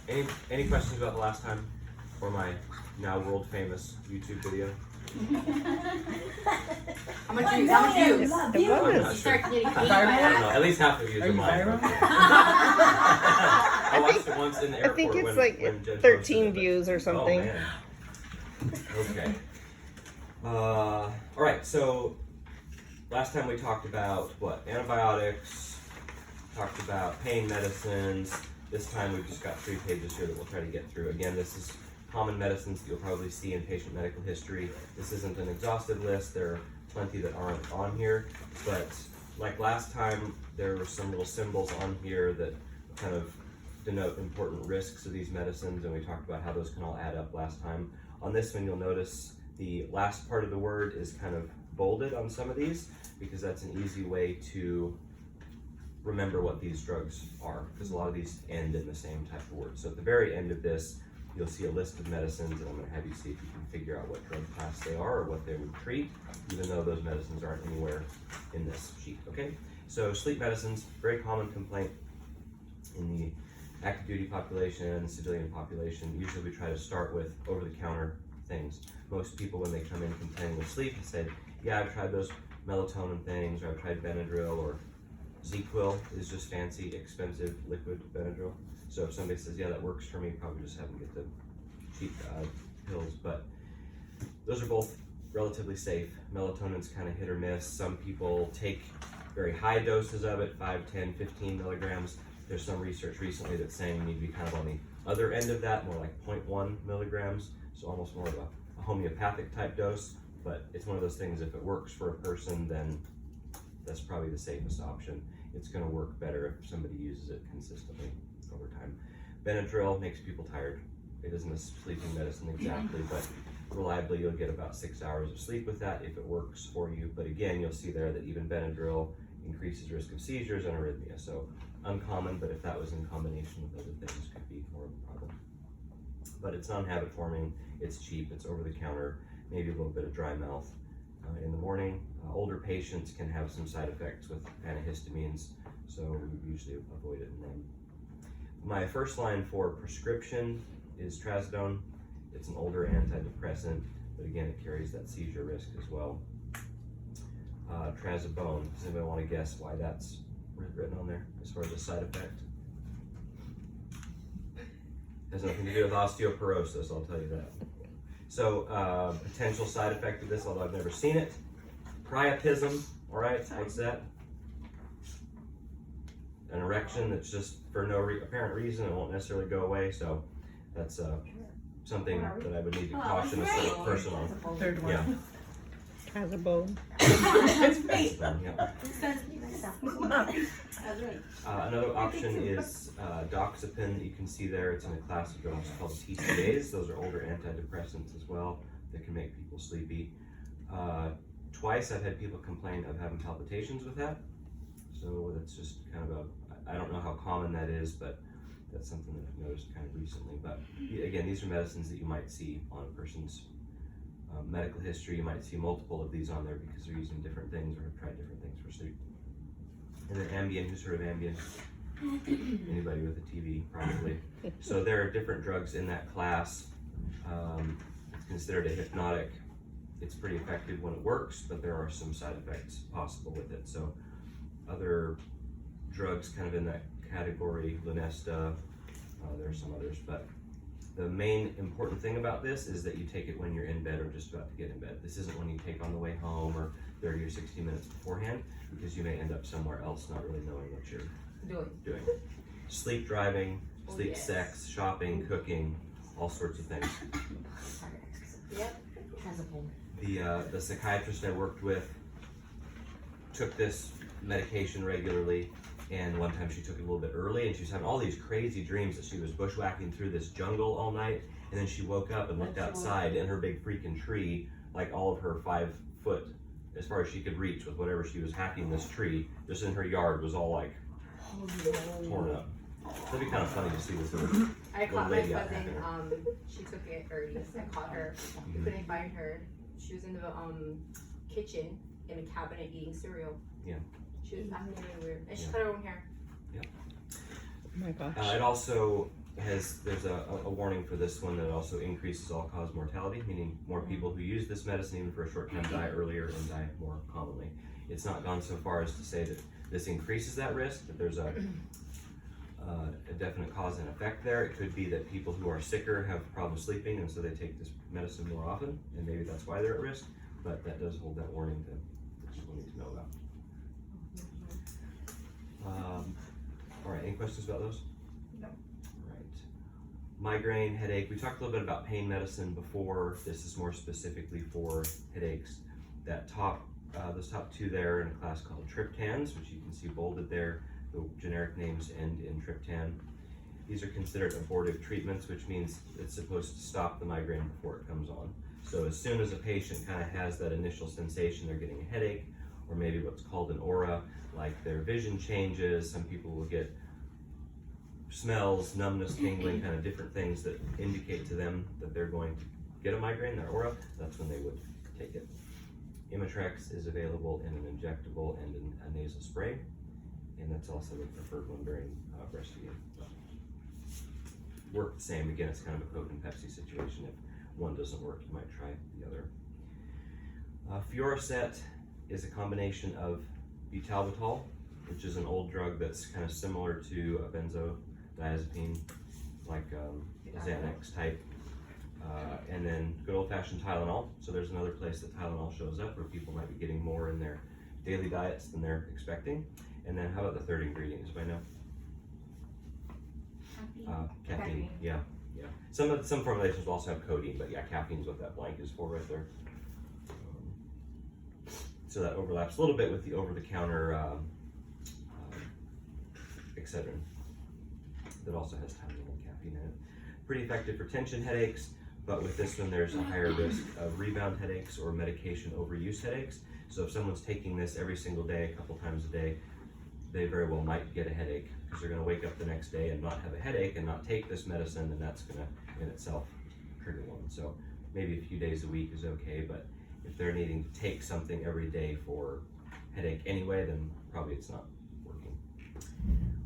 Any questions about the last time or my now world famous YouTube video? How much views? I'm not sure. I don't know. At least half the views are mine. I watched it once in the airport. I think it's when like Jen 13 views or something. Oh, man. Okay. All right. So last time we talked about what? Antibiotics. Talked about pain medicines. This time we've just got 3 pages here that we'll try to get through. Again, this is common medicines that you'll probably see in patient medical history. This isn't an exhaustive list. There are plenty that aren't on here, but like last time, there were some little symbols on here that kind of denote important risks of these medicines, and we talked about how those can all add up last time. On this one, you'll notice the last part of the word is kind of bolded on some of these, because that's an easy way to remember what these drugs are, because a lot of these end in the same type of word. So at the very end of this, you'll see a list of medicines, and I'm going to have you see if you can figure out what drug class they are or what they would treat, even though those medicines aren't anywhere in this sheet, okay? So sleep medicines, very common complaint in the active duty population, civilian population. Usually we try to start with over-the-counter things. Most people, when they come in complaining of sleep, say, yeah, I've tried those melatonin things, or I've tried Benadryl, or Z-Quil is just fancy, expensive liquid Benadryl. So if somebody says, yeah, that works for me, probably just have them get the cheap pills. But those are both relatively safe. Melatonin's kind of hit or miss. Some people take very high doses of it, 5, 10, 15 milligrams. There's some research recently that's saying you need to be kind of on the other end of that, more like 0.1 milligrams, so almost more of a homeopathic type dose. But it's one of those things, if it works for a person, then that's probably the safest option. It's going to work better if somebody uses it consistently over time. Benadryl makes people tired. It isn't a sleeping medicine exactly, but reliably you'll get about 6 hours of sleep with that if it works for you. But again, you'll see there that even Benadryl increases risk of seizures and arrhythmia. So uncommon, but if that was in combination with other things, could be more of a problem. But it's non-habit forming, it's cheap, it's over the counter, maybe a little bit of dry mouth in the morning. Older patients can have some side effects with antihistamines, so we usually avoid it in them. My first line for prescription is trazodone. It's an older antidepressant, but again, it carries that seizure risk as well. Trazodone, does anybody want to guess why that's written on there as far as a side effect? Has nothing to do with osteoporosis, I'll tell you that. So potential side effect of this, although I've never seen it, priapism, all right, what's that? An erection that's just for no apparent reason, it won't necessarily go away, so that's something that I would need to caution a sort of person on. Third one. Yeah. Has a bone. Yeah. Another option is doxepin. You can see there, it's in a class of drugs called TCAs. Those are older antidepressants as well that can make people sleepy. Twice I've had people complain of having palpitations with that. So that's just kind of I don't know how common that is, but that's something that I've noticed kind of recently. But again, these are medicines that you might see on a person's medical history. You might see multiple of these on there because they're using different things or have tried different things for sleep. And then Ambien, who's heard of Ambien? Anybody with a TV, probably. So there are different drugs in that class. It's considered a hypnotic. It's pretty effective when it works, but there are some side effects possible with it. So other drugs kind of in that category, Lunesta, there are some others, but the main important thing about this is that you take it when you're in bed or just about to get in bed. This isn't one you take on the way home or 30 or 60 minutes beforehand, because you may end up somewhere else not really knowing what you're doing. Sleep driving, sleep sex, shopping, cooking, all sorts of things. Yep. The psychiatrist I worked with took this medication regularly, and one time she took it a little bit early, and she was having all these crazy dreams that she was bushwhacking through this jungle all night, and then she woke up and looked outside, and her big freaking tree, like all of her 5 foot, as far as she could reach with whatever she was hacking this tree, just in her yard was all like torn up. So it'd be kind of funny to see this little I caught my lady out cousin, there. she took it early. I caught her. We couldn't find her. She was in the kitchen in a cabinet eating cereal. Yeah. She was acting really weird. And she Yeah. cut her own hair. Oh my gosh. It also there's a warning for this one that also increases all-cause mortality, meaning more people who use this medicine even for a short time die earlier and die more commonly. It's not gone so far as to say that this increases that risk, that there's a definite cause and effect there. It could be that people who are sicker have problems sleeping and so they take this medicine more often, and maybe that's why they're at risk, but that does hold that warning that people need to know about. All right, any questions about those? No. Right. Migraine, headache. We talked a little bit about pain medicine before. This is more specifically for headaches. That those top two there in a class called triptans, which you can see bolded there. The generic names end in triptan. These are considered abortive treatments, which means it's supposed to stop the migraine before it comes on. So as soon as a patient kind of has that initial sensation, they're getting a headache, or maybe what's called an aura, like their vision changes. Some people will get smells, numbness, tingling, kind of different things that indicate to them that they're going to get a migraine, their aura. That's when they would take it. Imitrex is available in an injectable and in a nasal spray, and that's also the preferred one during breastfeeding. Work the same. Again, it's kind of a Coke and Pepsi situation. If one doesn't work, you might try the other. Fioricet is a combination of butalbital, which is an old drug that's kind of similar to a benzodiazepine, like Xanax type, and then good old-fashioned Tylenol. So there's another place that Tylenol shows up where people might be getting more in their daily diets than they're expecting. And then how about the third ingredient? Does anybody know? Caffeine. Yeah. Some formulations will also have codeine, but yeah, caffeine is what that blank is for right there. So that overlaps a little bit with the over-the-counter Excedrin that also has Tylenol and caffeine in it. Pretty effective for tension headaches, but with this one there's a higher risk of rebound headaches or medication overuse headaches. So if someone's taking this every single day, a couple times a day, they very well might get a headache because they're going to wake up the next day and not have a headache and not take this medicine, and that's going to in itself trigger one. So maybe a few days a week is okay, but if they're needing to take something every day for headache anyway, then probably it's not working.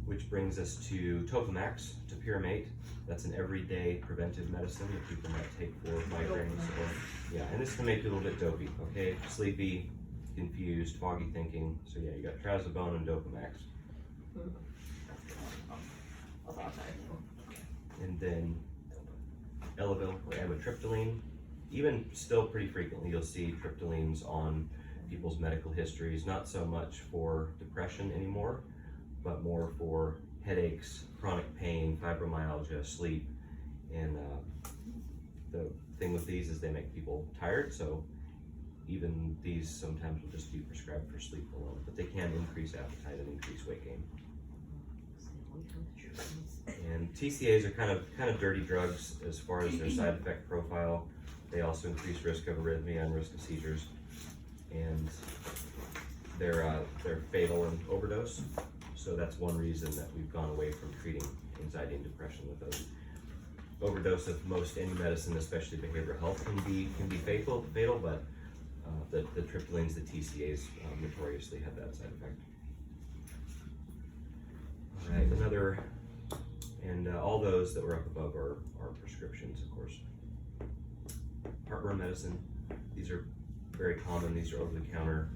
Which brings us to Topamax, topiramate. That's an everyday preventive medicine that people might take for migraines. Or, yeah, and this can make you a little bit dopey, okay? Sleepy, confused, foggy thinking. So yeah, you got trazodone and Dopamax. And then Elavil or amitriptyline. Even still pretty frequently you'll see triptylines on people's medical histories, not so much for depression anymore, but more for headaches, chronic pain, fibromyalgia, sleep. And the thing with these is they make people tired, so even these sometimes will just be prescribed for sleep alone, but they can increase appetite and increase weight gain. And TCAs are kind of dirty drugs as far as their side effect profile. They also increase risk of arrhythmia and risk of seizures, and they're fatal in overdose. So that's one reason that we've gone away from treating anxiety and depression with those. Overdose of most any medicine, especially behavioral health, can be fatal, but the triptylines, the TCAs, notoriously have that side effect. All right, and all those that were up above are prescriptions, of course. Heartburn medicine, these are very common. These are over the counter.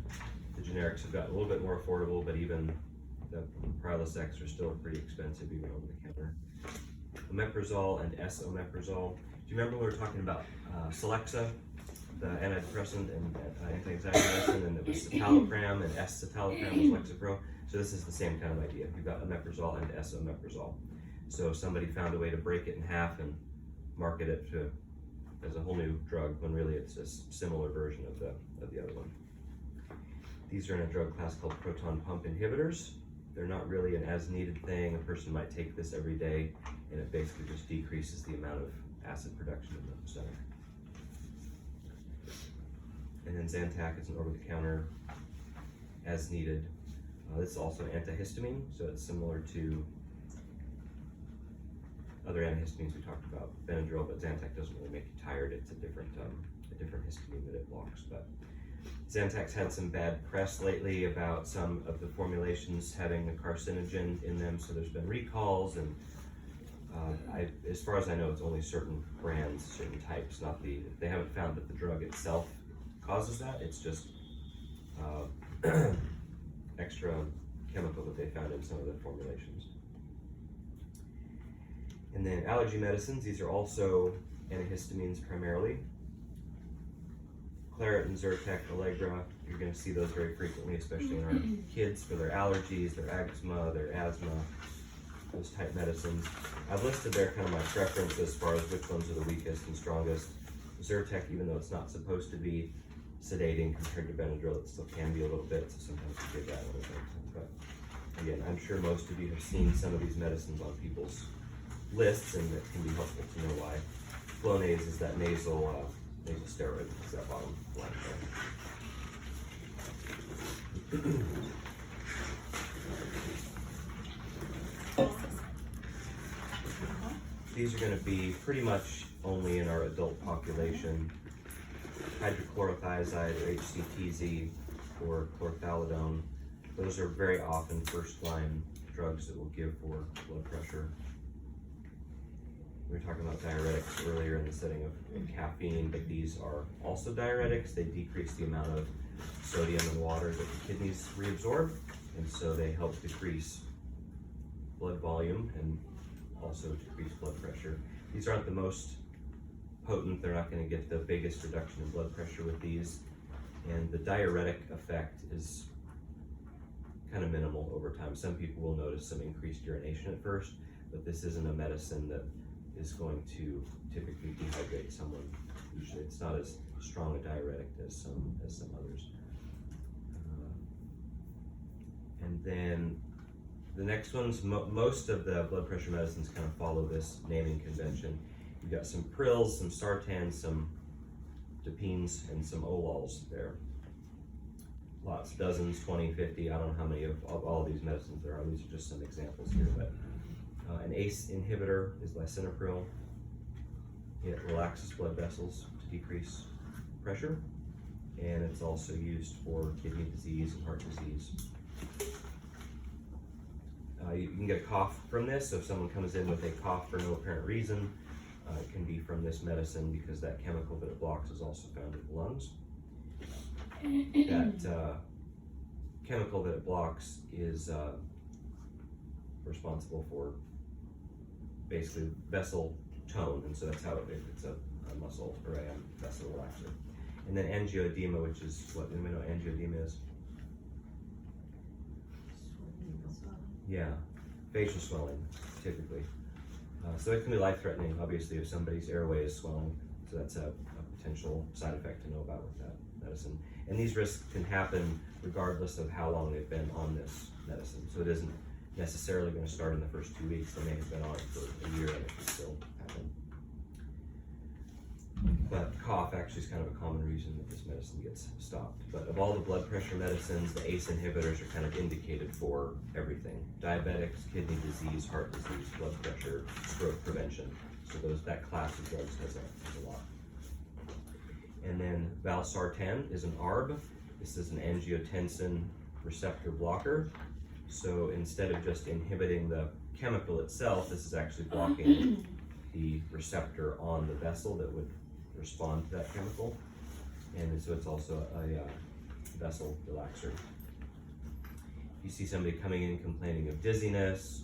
The generics have gotten a little bit more affordable, but even the Prilosec are still pretty expensive, even over the counter. Omeprazole and esomeprazole. Do you remember we were talking about Celexa, the antidepressant and anti-anxiety medicine, and it was citalopram, and S-citalopram was Lexapro? So this is the same kind of idea. You've got omeprazole and esomeprazole. So somebody found a way to break it in half and market it as a whole new drug, when really it's a similar version of the other one. These are in a drug class called proton pump inhibitors. They're not really an as-needed thing. A person might take this every day, and it basically just decreases the amount of acid production in the stomach. And then Zantac is an over-the-counter, as needed. This is also an antihistamine, so it's similar to other antihistamines we talked about, Benadryl, but Zantac doesn't really make you tired. It's a different histamine that it blocks. But Zantac's had some bad press lately about some of the formulations having a carcinogen in them, so there's been recalls, and As far as I know, it's only certain brands, certain types, not they haven't found that the drug itself causes that. It's just extra chemical that they found in some of the formulations. And then allergy medicines, these are also antihistamines primarily. Claret and Zyrtec, Allegra, you're going to see those very frequently, especially in our kids for their allergies, their eczema, their asthma, those type medicines. I've listed there kind of my preference as far as which ones are the weakest and strongest. Zyrtec, even though it's not supposed to be sedating compared to Benadryl, it still can be a little bit, so sometimes you give that a little bit. But again, I'm sure most of you have seen some of these medicines on people's lists, and it can be helpful to know why. Flonase is that nasal steroid, is that bottom line there. These are going to be pretty much only in our adult population. Hydrochlorothiazide or HCTZ or chlorthalidone. Those are very often first-line drugs that we'll give for blood pressure. We were talking about diuretics earlier in the setting of caffeine, but these are also diuretics. They decrease the amount of sodium and water that the kidneys reabsorb, and so they help decrease blood volume and also decrease blood pressure. These aren't the most potent. They're not going to get the biggest reduction in blood pressure with these, and the diuretic effect is kind of minimal over time. Some people will notice some increased urination at first, but this isn't a medicine that is going to typically dehydrate someone. Usually it's not as strong a diuretic as some others. And then the next ones, most of the blood pressure medicines kind of follow this naming convention. You've got some prils, some sartans, some dipines, and some olols there. Lots, dozens, 20, 50, I don't know how many of all these medicines there are. These are just some examples here, but an ACE inhibitor is lisinopril. It relaxes blood vessels to decrease pressure, and it's also used for kidney disease and heart disease. You can get a cough from this, so if someone comes in with a cough for no apparent reason, it can be from this medicine because that chemical that it blocks is also found in the lungs. That chemical that it blocks is responsible for basically vessel tone, and so that's how it's a muscle or a vessel relaxer. And then angioedema, which is what anybody know what angioedema is? Yeah, facial swelling typically. So it can be life-threatening, obviously, if somebody's airway is swelling. So that's a potential side effect to know about with that medicine. And these risks can happen regardless of how long they've been on this medicine. So it isn't necessarily going to start in the first 2 weeks. They may have been on it for a year and it can still happen. But cough actually is kind of a common reason that this medicine gets stopped. But of all the blood pressure medicines, the ACE inhibitors are kind of indicated for everything. Diabetics, kidney disease, heart disease, blood pressure, stroke prevention. So that class of drugs has a lot. And then valsartan is an ARB. This is an angiotensin receptor blocker. So instead of just inhibiting the chemical itself, this is actually blocking the receptor on the vessel that would respond to that chemical. And so it's also a vessel relaxer. You see somebody coming in complaining of dizziness,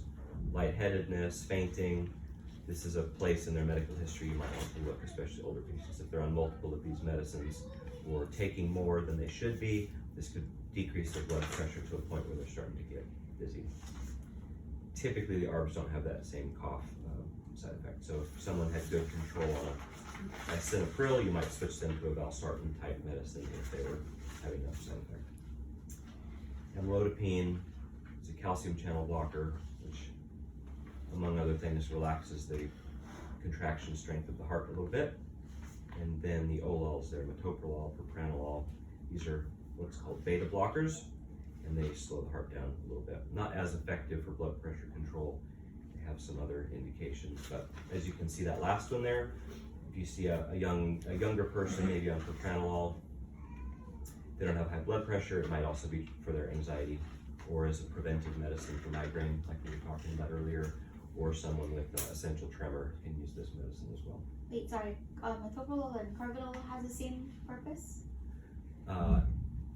lightheadedness, fainting. This is a place in their medical history you might want to look, especially older patients. If they're on multiple of these medicines or taking more than they should be, this could decrease their blood pressure to a point where they're starting to get dizzy. Typically, the ARBs don't have that same cough side effect. So if someone had good control on a lisinopril, you might switch them to a valsartan type medicine if they were having that side effect. Amlodipine is a calcium channel blocker, which, among other things, relaxes the contraction strength of the heart a little bit. And then the olols there, metoprolol, propranolol, these are what's called beta blockers, and they slow the heart down a little bit. Not as effective for blood pressure control. They have some other indications, but as you can see that last one there, if you see a younger person maybe on propranolol, they don't have high blood pressure, it might also be for their anxiety or as a preventive medicine for migraine, like we were talking about earlier, or someone with essential tremor can use this medicine as well. Wait, sorry. Metoprolol and carvedilol has the same purpose?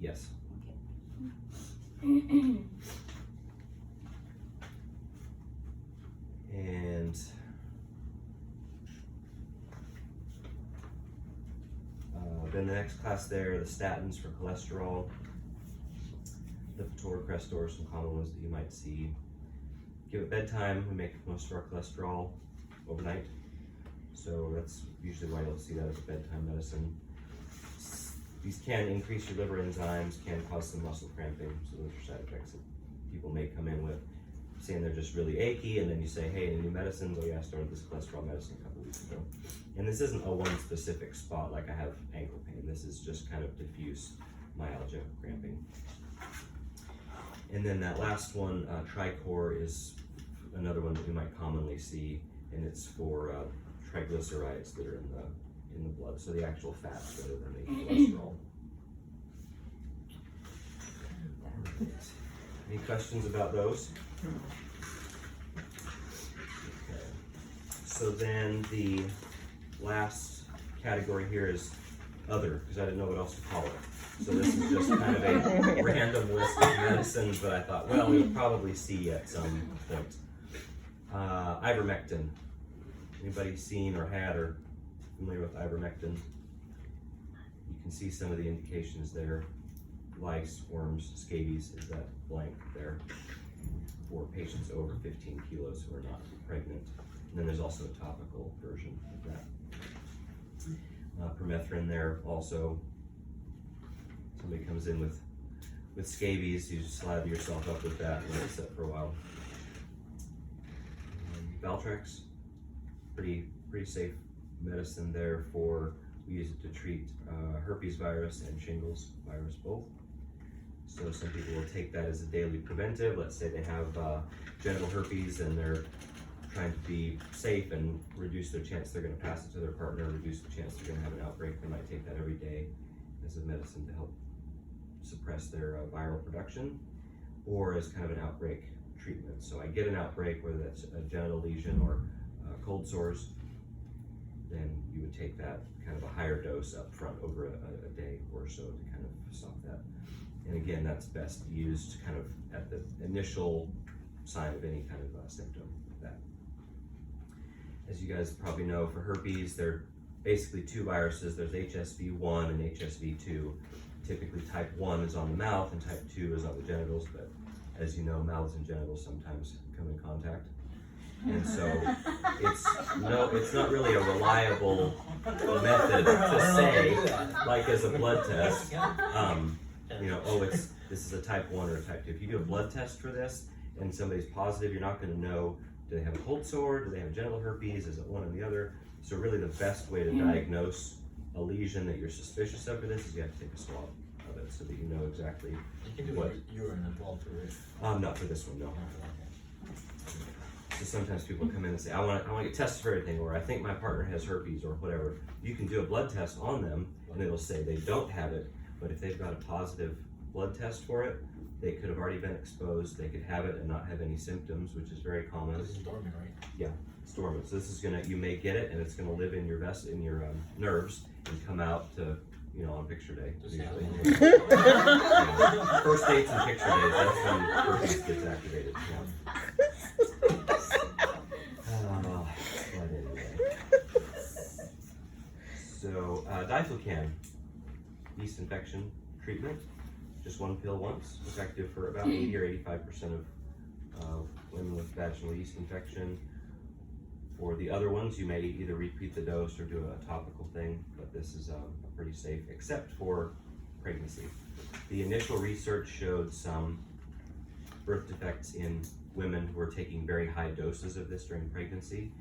Yes. And then the next class there, the statins for cholesterol, Lipitor, Crestor, some common ones that you might see. Give it bedtime. We make most of our cholesterol overnight, so that's usually why you'll see that as a bedtime medicine. These can increase your liver enzymes, can cause some muscle cramping, so those are side effects that people may come in with, saying they're just really achy, and then you say, hey, any new medicines? Oh yeah, I started this cholesterol medicine a couple weeks ago. And this isn't a one specific spot, like I have ankle pain. This is just kind of diffuse myalgia, cramping. And then that last one, Tricor, is another one that we might commonly see, and it's for triglycerides that are in the blood, so the actual fats rather than the cholesterol. Any questions about those? Okay. So then the last category here is other, because I didn't know what else to call it. So this is just kind of a random list of medicines that I thought, well, we'll probably see at some point. Ivermectin. Anybody seen or had or familiar with ivermectin? You can see some of the indications there. Lice, worms, scabies is that blank there for patients over 15 kilos who are not pregnant. And then there's also a topical version of that. Permethrin there also. Somebody comes in with scabies, you just slather yourself up with that and let it sit for a while. Valtrex, pretty safe medicine there for, we use it to treat herpes virus and shingles virus both. So some people will take that as a daily preventive. Let's say they have genital herpes and they're trying to be safe and reduce their chance they're going to pass it to their partner, reduce the chance they're going to have an outbreak. They might take that every day as a medicine to help suppress their viral production, or as kind of an outbreak treatment. So I get an outbreak, whether that's a genital lesion or cold sores, then you would take that kind of a higher dose up front over a day or so to kind of stop that. And again, that's best used kind of at the initial sign of any kind of symptom of that. As you guys probably know, for herpes, there are basically two viruses. There's HSV1 and HSV2. Typically type 1 is on the mouth and type 2 is on the genitals, but as you know, mouths and genitals sometimes come in contact. And so it's not really a reliable method to say, like as a blood test, this is a type 1 or a type 2. If you do a blood test for this and somebody's positive, you're not going to know, do they have a cold sore, do they have genital herpes, is it one or the other? So really the best way to diagnose a lesion that you're suspicious of for this is you have to take a swab of it so that you know exactly You can do what. urine as well for it. Not for this one, no. So sometimes people come in and say, I want to get tested for everything, or I think my partner has herpes or whatever. You can do a blood test on them and it'll say they don't have it, but if they've got a positive blood test for it, they could have already been exposed, they could have it and not have any symptoms, which is very common. This is dormant, right? Yeah, it's dormant. So this is you may get it and it's gonna live in your nerves and come out to, on picture day, usually. Yeah. First dates and picture days, that's when herpes gets activated. Yeah. But anyway. So, diflucan, yeast infection treatment, just one pill once, effective for about 80 or 85% of women with vaginal yeast infection. For the other ones, you may either repeat the dose or do a topical thing, but this is pretty safe, except for pregnancy. The initial research showed some birth defects in women who were taking very high doses of this during pregnancy.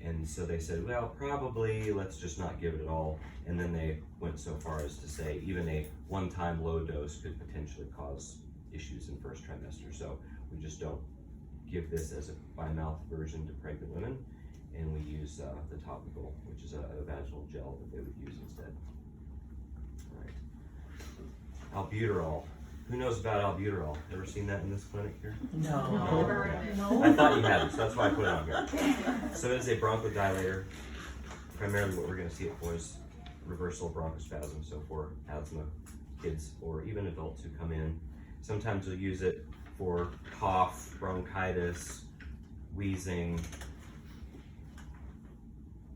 And so they said, well, probably let's just not give it at all. And then they went so far as to say even a one-time low dose could potentially cause issues in first trimester. So we just don't give this as a by-mouth version to pregnant women. And we use the topical, which is a vaginal gel that they would use instead. All right. Albuterol. Who knows about albuterol? Ever seen that in this clinic here? No. Never heard of it. I thought you hadn't, so that's why I put it on here. So it is a bronchodilator. Primarily what we're gonna see it for is reversal of bronchospasm, so for asthma kids or even adults who come in. Sometimes you'll use it for cough, bronchitis, wheezing.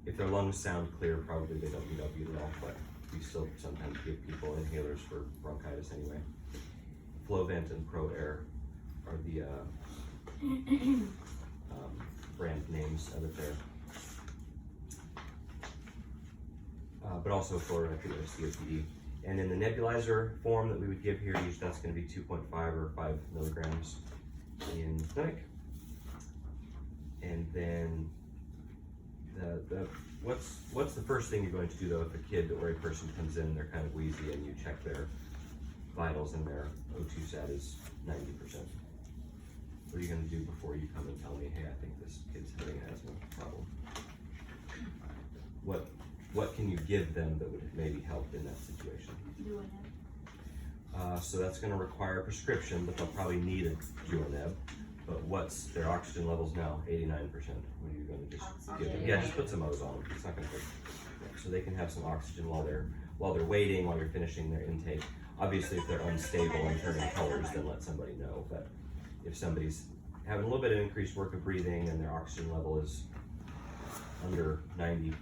If their lungs sound clear, probably they don't need albuterol, but we still sometimes give people inhalers for bronchitis anyway. Flovent and ProAir are the brand names of it there. But also for treatment of COPD. And in the nebulizer form that we would give here, usually that's going to be 2.5 or 5 milligrams in clinic. And then what's the first thing you're going to do though if a kid or a person comes in and they're kind of wheezy and you check their vitals and their O2 sat is 90%? What are you going to do before you come and tell me, hey, I think this kid's having an asthma problem? What can you give them that would maybe help in that situation? So that's going to require a prescription, but they'll probably need a Duoneb. But what's their oxygen levels now? 89%. What are you going to just give them? Yeah, just put some O's on them. It's not going to hurt. Yeah, so they can have some oxygen while they're waiting, while you're finishing their intake. Obviously, if they're unstable and turning colors, then let somebody know. But if somebody's having a little bit of increased work of breathing and their oxygen level is under 96%,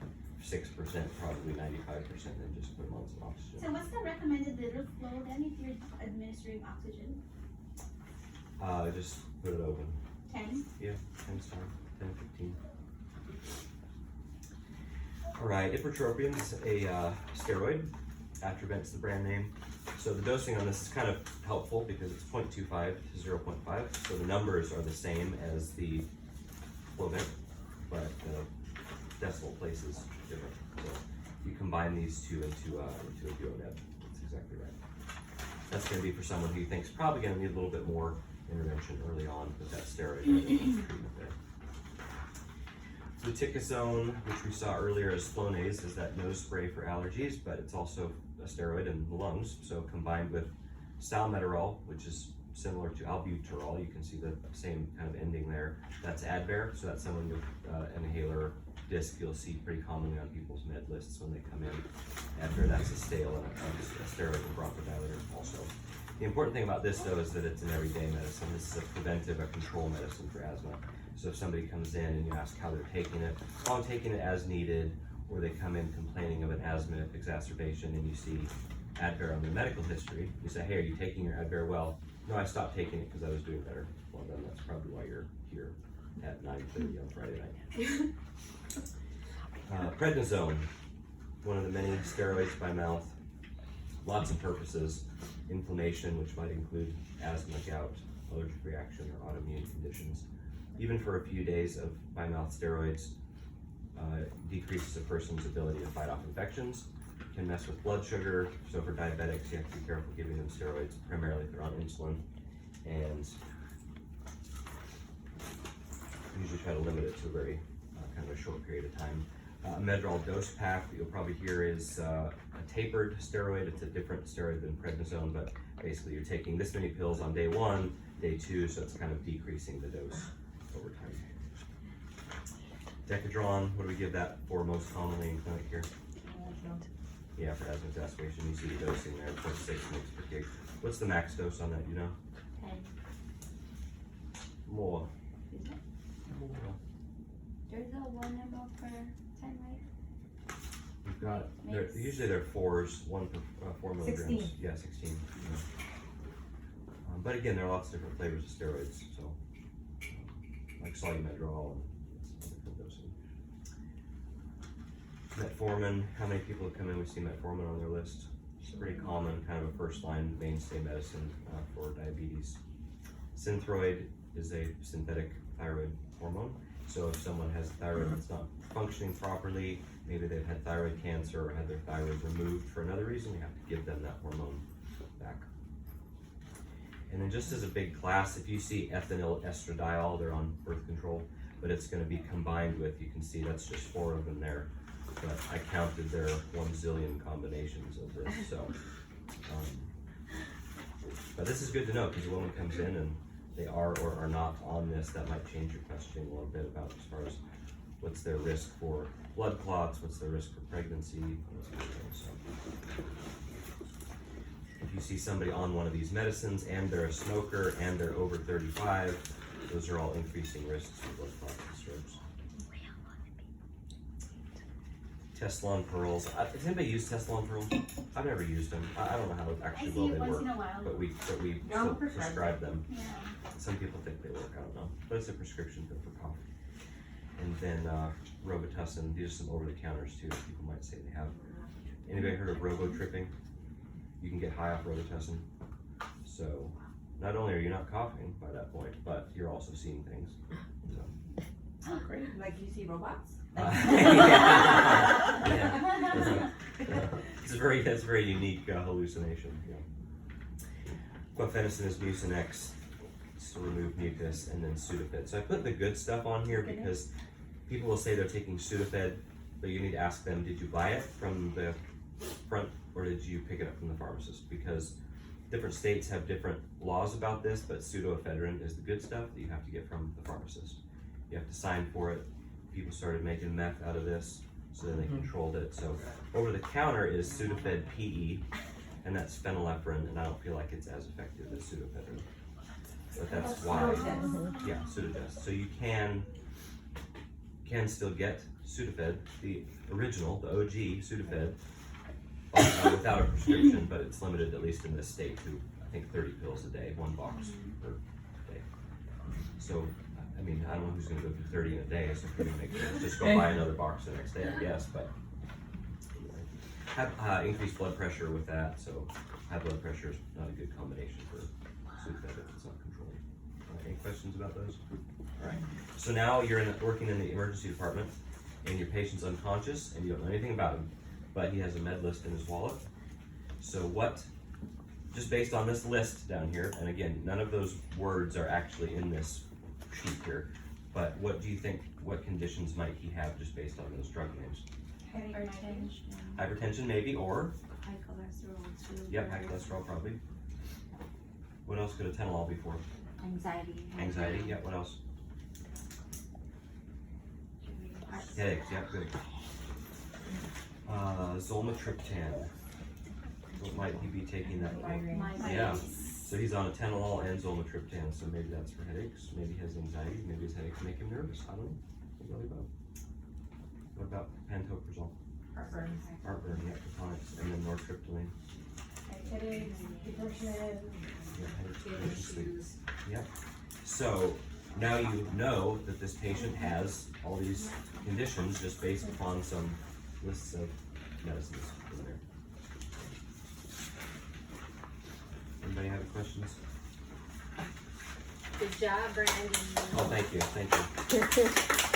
probably 95%, then just put them on some oxygen. So what's the recommended liter flow then if you're administering oxygen? Just put it open. 10? Yeah, 10 star, 10, 15. All right, ipratropium is a steroid. Atrovent's the brand name. So the dosing on this is kind of helpful because it's 0.25 to 0.5. So the numbers are the same as the Flovent, but the decimal place is different. So you combine these two into a Duoneb. That's exactly right. That's going to be for someone who thinks probably going to need a little bit more intervention early on with that steroid treatment there. Fluticasone, which we saw earlier as Flonase, is that nose spray for allergies, but it's also a steroid in the lungs. So combined with salmeterol, which is similar to albuterol, you can see the same kind of ending there. That's Advair, so that's someone with an inhaler disc you'll see pretty commonly on people's med lists when they come in. Advair, that's a stale and a steroid and bronchodilator also. The important thing about this though is that it's an everyday medicine. This is a preventive, a control medicine for asthma. So if somebody comes in and you ask how they're taking it, well, I'm taking it as needed, or they come in complaining of an asthma exacerbation and you see Advair on their medical history, you say, hey, are you taking your Advair? Well, no, I stopped taking it because I was doing better. Well, then that's probably why you're here at 9:30 on Friday night. Prednisone, one of the many steroids by mouth, lots of purposes. Inflammation, which might include asthma, gout, allergic reaction, or autoimmune conditions. Even for a few days of by mouth steroids, decreases a person's ability to fight off infections, can mess with blood sugar. So for diabetics, you have to be careful giving them steroids, primarily if they're on insulin, and usually try to limit it to a very kind of a short period of time. Medrol dose pack that you'll probably hear is a tapered steroid. It's a different steroid than prednisone, but basically you're taking this many pills on day 1, day 2, so it's kind of decreasing the dose over time. Decadron, what do we give that for most commonly in clinic here? Yeah, for asthma exacerbation, you see the dosing there, 0.6 mg/kg. What's the max dose on that, you know? 10. More. There's a 1 ml per 10, right? You've got, usually they're 4s, 1 per 4 milligrams. 16. Yeah, 16. Yeah. But again, there are lots of different flavors of steroids, so like Solumedrol and different dosing. Metformin, how many people have come in? We see metformin on their list. It's pretty common, kind of a first-line mainstay medicine for diabetes. Synthroid is a synthetic thyroid hormone. So if someone has thyroid that's not functioning properly, maybe they've had thyroid cancer or had their thyroid removed for another reason, we have to give them that hormone back. And then just as a big class, if you see ethinyl estradiol, they're on birth control, but it's going to be combined with, you can see that's just 4 of them there, but I counted their 1 zillion combinations of this, so But this is good to know because a woman comes in and they are or are not on this. That might change your question a little bit about as far as what's their risk for blood clots, what's their risk for pregnancy, those kind of things. So, if you see somebody on one of these medicines and they're a smoker and they're over 35, those are all increasing risks for blood clots and strokes. Tessalon pearls. Has anybody used Tessalon pearls? I've never used them. I don't know how I actually see well it they once work, in a while. but we Your still own prescribe prescribe them. Yeah. Some people think they work. I don't know, but it's a prescription for cough. And then Robitussin. These are some over the counters too. People might say they have. Anybody heard of robo-tripping? You can get high off Robitussin. So not only are you not coughing by that point, but you're also seeing things. So. Oh, great. Like you see robots? Yeah. It's a very unique hallucination. Yeah. Clofenicin is Mucinex to remove mucus, and then Sudafed. So I put the good stuff on here because people will say they're taking Sudafed, but you need to ask them, did you buy it from the front or did you pick it up from the pharmacist? Because different states have different laws about this, but pseudoephedrine is the good stuff that you have to get from the pharmacist. You have to sign for it. People started making meth out of this, so then they controlled it. So over the counter is Sudafed PE, and that's phenylephrine, and I don't feel like it's as effective as pseudoephedrine. But that's why, yeah, Sudafed. So you can still get Sudafed, the original, the OG Sudafed, without a prescription, but it's limited, at least in this state, to I think 30 pills a day, 1 box per day. So, I mean, I don't know who's going to go through 30 in a day, so if you're going to make sense, just go buy another box the next day, I guess. But anyway, have increased blood pressure with that, so high blood pressure is not a good combination for Sudafed if it's not controlled. Any questions about those? All right. So now you're working in the emergency department, and your patient's unconscious, and you don't know anything about him, but he has a med list in his wallet. So what, just based on this list down here, and again, none of those words are actually in this sheet here, but what do you think, what conditions might he have just based on those drug names? Hypertension. Hypertension maybe, or? High cholesterol too. Yep, high cholesterol probably. What else could a Atenolol be for? Anxiety. Anxiety, yep, what else? Headaches, yep, good. Zolmitriptan. What might he be taking that for? Yeah. So he's on Atenolol and Zolmitriptan, so maybe that's for headaches, maybe he has anxiety, maybe his headaches make him nervous, I don't know. Really about. What about pantoprazole? Heartburn. Heartburn, yeah, tonics, and then nortriptyline. Headaches, depression. Yeah, headaches, depression, sleep. Yep. So now you know that this patient has all these conditions just based upon some lists of medicines in there. Anybody have any questions? Good job, Brandy. Oh, thank you.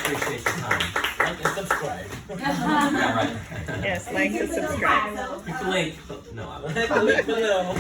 Appreciate your time. Like and subscribe. Yeah, right. Yes, like and subscribe. Click the link. No, I'm Click below.